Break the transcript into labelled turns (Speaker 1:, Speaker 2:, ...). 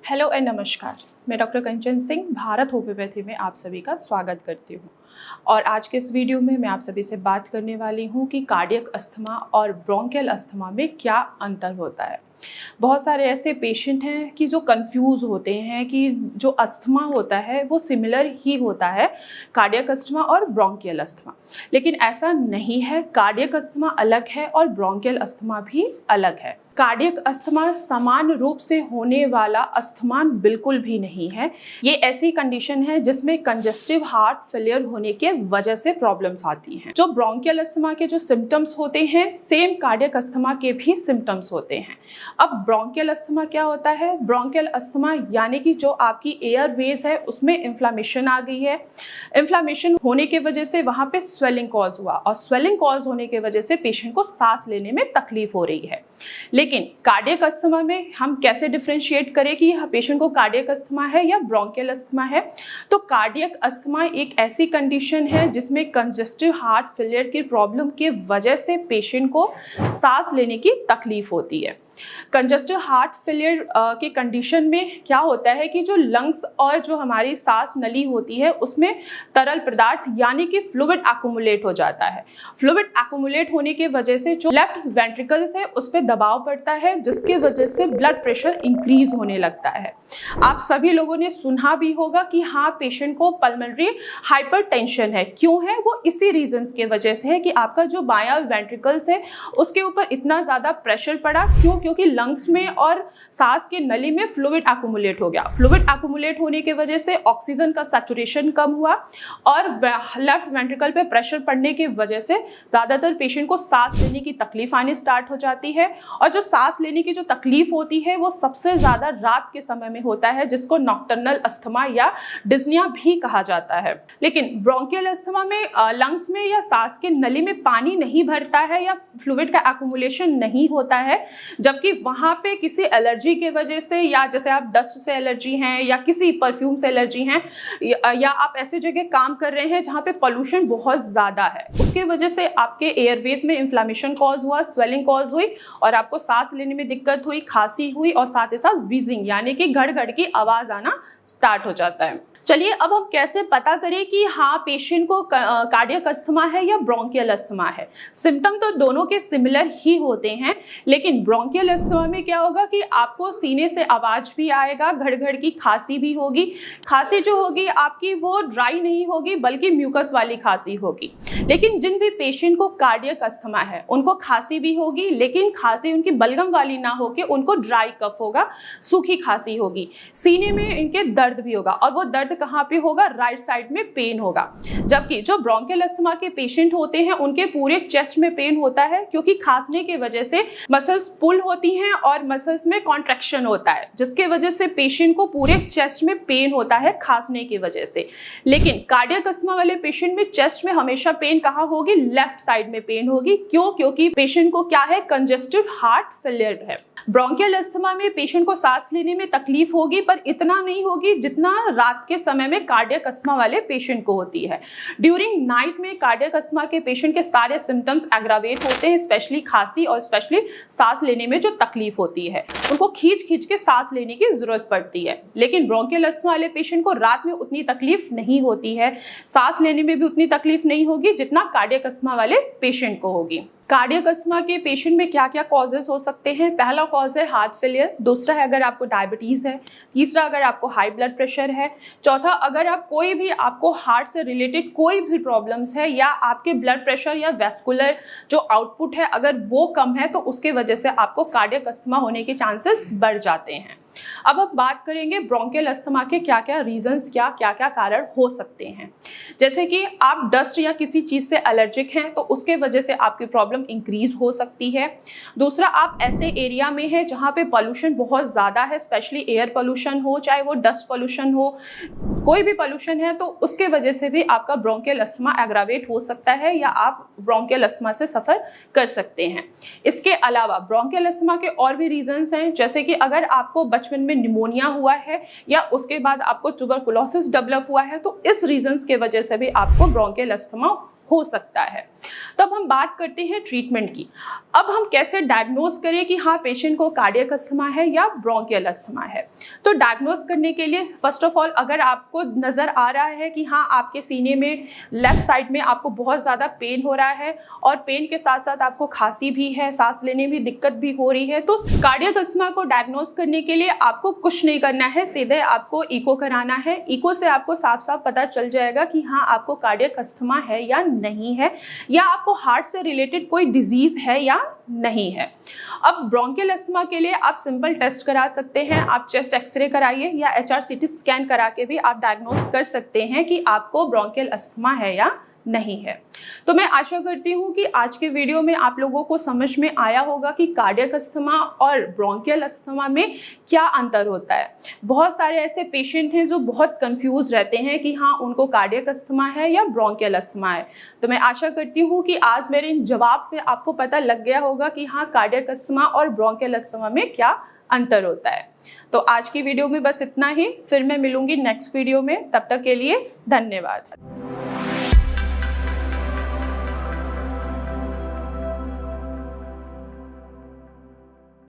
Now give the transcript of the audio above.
Speaker 1: Hello and नमस्कार। मैं doctor कंचन Singh Bharat homeopathy में आप सभी का स्वागत करती हूँ। और आज के इस वीडियो में मैं आप सभी से बात करने वाली हूँ कि कार्डियक अस्थमा और ब्रोंकियल अस्थमा में क्या अंतर होता है। बहुत सारे ऐसे पेशेंट हैं कि जो कंफ्यूज होते हैं कि जो अस्थमा होता है वो सिमिलर ही होता है कार्डियक अस्थमा और ब्रोंकियल अस्थमा, लेकिन ऐसा नहीं है। कार्डियक अस्थमा अलग है और ब्रोंकियल अस्थमा भी अलग है। कार्डियक अस्थमा समान रूप से होने वाला अस्थमान बिल्कुल भी नहीं है। ये ऐसी कंडीशन है जिसमें कंजेस्टिव हार्ट फेलियर होने के वजह से प्रॉब्लम्स आती हैं। जो ब्रोंकियल अस्थमा के जो सिम्टम्स होते हैं सेम कार्डियक अस्थमा के भी सिम्टम्स होते हैं। अब ब्रोंकियल अस्थमा क्या होता है? ब्रोंकियल अस्थमा यानी कि जो आपकी एयरवेज है उसमें इन्फ्लामेशन आ गई है। इन्फ्लामेशन होने की वजह से वहाँ पे स्वेलिंग कॉज हुआ और स्वेलिंग कॉज होने की वजह से पेशेंट को सांस लेने में तकलीफ हो रही है। लेकिन कार्डियक अस्थमा में हम कैसे डिफरेंशिएट करें कि यह पेशेंट को कार्डियक अस्थमा है या ब्रोंकियल अस्थमा है? तो कार्डियक अस्थमा एक ऐसी कंडीशन है जिसमें कंजेस्टिव हार्ट फेलियर की प्रॉब्लम की वजह से पेशेंट को सांस लेने की तकलीफ होती है। कंजेस्टिव हार्ट फेलियर के कंडीशन में क्या होता है कि जो लंग्स और जो हमारी सांस नली होती है उसमें तरल पदार्थ यानी कि फ्लूइड एक्युमुलेट हो जाता है। फ्लूइड एक्युमुलेट होने की वजह से जो लेफ्ट वेंट्रिकल्स है उस पर दबाव पड़ता है, जिसके वजह से ब्लड प्रेशर इंक्रीज होने लगता है। आप सभी लोगों ने सुना भी होगा कि हाँ, पेशेंट को पल्मोनरी हाइपरटेंशन है। क्यों है? वो इसी रीजंस की वजह से है कि आपका जो बायां वेंट्रिकल्स है उसके ऊपर इतना ज्यादा प्रेशर पड़ा। क्योंकि लंग्स में और सांस की नली में फ्लूइड एक्युमुलेट हो गया। फ्लूइड एक्युमुलेट होने की वजह से ऑक्सीजन का सैचुरेशन कम हुआ और लेफ्ट वेंट्रिकल पे प्रेशर पड़ने की वजह से ज्यादातर पेशेंट को सांस लेने की तकलीफ आनी स्टार्ट हो जाती है। और जो सांस लेने की जो तकलीफ होती है वो सबसे ज्यादा रात के समय में होता है, जिसको नॉक्टर्नल अस्थमा या डिस्निया भी कहा जाता है। लेकिन ब्रोंकियल अस्थमा में लंग्स में या सांस की नली में पानी नहीं भरता है या फ्लूइड का एक्युमुलेशन नहीं होता है, जबकि वहां पे किसी एलर्जी के वजह से या जैसे आप डस्ट से एलर्जी हैं या किसी परफ्यूम से एलर्जी हैं या आप ऐसे जगह काम कर रहे हैं जहां पे पोल्यूशन बहुत ज्यादा है, उसके वजह से आपके एयरवेज में इन्फ्लामेशन कॉज हुआ, स्वेलिंग कॉज हुई और आपको सांस लेने में दिक्कत हुई, खांसी हुई और साथ ही साथ व्हीजिंग यानी कि घड़-घड़ की आवाज आना स्टार्ट हो जाता है। चलिए अब हम कैसे पता करें कि हाँ, पेशेंट को कार्डियक अस्थमा है या ब्रोंकियल अस्थमा है। सिम्टम तो दोनों के सिमिलर ही होते हैं, लेकिन ब्रोंकियल अस्थमा में क्या होगा कि आपको सीने से आवाज भी आएगा, घड़-घड़ की खांसी भी होगी। खांसी जो होगी आपकी वो ड्राई नहीं होगी बल्कि म्यूकस वाली खांसी होगी। लेकिन जिन भी पेशेंट को कार्डियक अस्थमा है उनको खांसी भी होगी, लेकिन खांसी उनकी बलगम वाली ना होके उनको ड्राई कफ होगा, सूखी खांसी होगी। सीने में इनके दर्द भी होगा और वो दर्द कहाँ पे होगा? राइट साइड में पेन होगा। जबकि जो ब्रोंकियल अस्थमा के पेशेंट होते हैं उनके पूरे चेस्ट में पेन होता है, क्योंकि खांसने की वजह से मसल्स पुल होती हैं और मसल्स में कॉन्ट्रैक्शन होता है, जिसके वजह से पेशेंट को पूरे चेस्ट में पेन होता है खांसने की वजह से। लेकिन कार्डियक अस्थमा वाले पेशेंट में चेस्ट में हमेशा पेन कहाँ होगी? लेफ्ट साइड में पेन होगी। क्यों? क्योंकि पेशेंट को क्या है? कंजेस्टिव हार्ट फेलियर है। ब्रोंकियल अस्थमा में पेशेंट को सांस लेने में तकलीफ होगी, पर इतना नहीं होगी जितना रात के समय में कार्डियक अस्थमा वाले पेशेंट को होती है। ड्यूरिंग नाइट में कार्डियक अस्थमा के पेशेंट के सारे सिम्टम्स एग्रावेट होते हैं, स्पेशली खांसी और स्पेशली सांस लेने में जो तकलीफ होती है, उनको खींच खींच के सांस लेने की जरूरत पड़ती है। लेकिन ब्रोंकियल अस्थमा वाले पेशेंट को रात में उतनी तकलीफ नहीं होती है, सांस लेने में भी उतनी तकलीफ नहीं होगी जितना कार्डियक अस्थमा वाले पेशेंट को होगी। कार्डियक अस्थमा के पेशेंट में क्या क्या कॉजेस हो सकते हैं? पहला कॉज है हार्ट फेलियर, दूसरा है अगर आपको डायबिटीज़ है, तीसरा अगर आपको हाई ब्लड प्रेशर है, चौथा अगर आप कोई भी आपको हार्ट से रिलेटेड कोई भी प्रॉब्लम्स है या आपके ब्लड प्रेशर या वेस्कुलर जो आउटपुट है अगर वो कम है तो उसके वजह से आपको कार्डियक अस्थमा होने के चांसेस बढ़ जाते हैं। अब हम बात करेंगे ब्रोंकियल अस्थमा के क्या क्या रीजंस, क्या क्या कारण हो सकते हैं। जैसे कि आप डस्ट या किसी चीज से एलर्जिक हैं तो उसके वजह से आपकी प्रॉब्लम इंक्रीज हो सकती है। दूसरा, आप ऐसे एरिया में हैं जहाँ पे पोल्यूशन बहुत ज़्यादा है, स्पेशली एयर पोल्यूशन हो, चाहे वो डस्ट पोल्यूशन हो, कोई भी पोल्यूशन है, तो उसके वजह से भी आपका ब्रोंकियल अस्थमा एग्रावेट हो सकता है या आप ब्रोंकियल अस्थमा से सफ़र कर सकते हैं। इसके अलावा ब्रोंकियल अस्थमा के और भी रीजंस हैं, जैसे कि अगर आपको बचपन में निमोनिया हुआ है या उसके बाद आपको ट्यूबरकुलोसिस डेवलप हुआ है तो इस रीजंस के वजह से भी आपको ब्रोंकियल अस्थमा हो सकता है। तो अब हम बात करते हैं ट्रीटमेंट की। अब हम कैसे डायग्नोज करें कि हाँ पेशेंट को कार्डियक अस्थमा है या ब्रोंकियल अस्थमा है। तो डायग्नोज करने के लिए फर्स्ट ऑफ ऑल अगर आपको नज़र आ रहा है कि हाँ आपके सीने में लेफ्ट साइड में आपको बहुत ज़्यादा पेन हो रहा है और पेन के साथ साथ आपको खांसी भी है, सांस लेने में दिक्कत भी हो रही है, तो कार्डियक अस्थमा को डायग्नोज करने के लिए आपको कुछ नहीं करना है, सीधे आपको इको कराना है। इको से आपको साफ साफ पता चल जाएगा कि हाँ आपको कार्डियक अस्थमा है या नहीं है, या आपको हार्ट से रिलेटेड कोई डिजीज है या नहीं है। अब ब्रोंकियल अस्थमा के लिए आप सिंपल टेस्ट करा सकते हैं, आप चेस्ट एक्सरे कराइए या HRCT स्कैन करा के भी आप डायग्नोज कर सकते हैं कि आपको ब्रोंकियल अस्थमा है या नहीं है। तो मैं आशा करती हूँ कि आज के वीडियो में आप लोगों को समझ में आया होगा कि कार्डियक अस्थमा और ब्रोंकियल अस्थमा में क्या अंतर होता है। बहुत सारे ऐसे पेशेंट हैं जो बहुत कंफ्यूज रहते हैं कि हाँ उनको कार्डियक अस्थमा है या ब्रोंकियल अस्थमा है। तो मैं आशा करती हूँ कि आज मेरे इन जवाब से आपको पता लग गया होगा कि हाँ कार्डियक अस्थमा और ब्रोंकियल अस्थमा में क्या अंतर होता है। तो आज की वीडियो में बस इतना ही, फिर मैं मिलूंगी नेक्स्ट वीडियो में, तब तक के लिए धन्यवाद।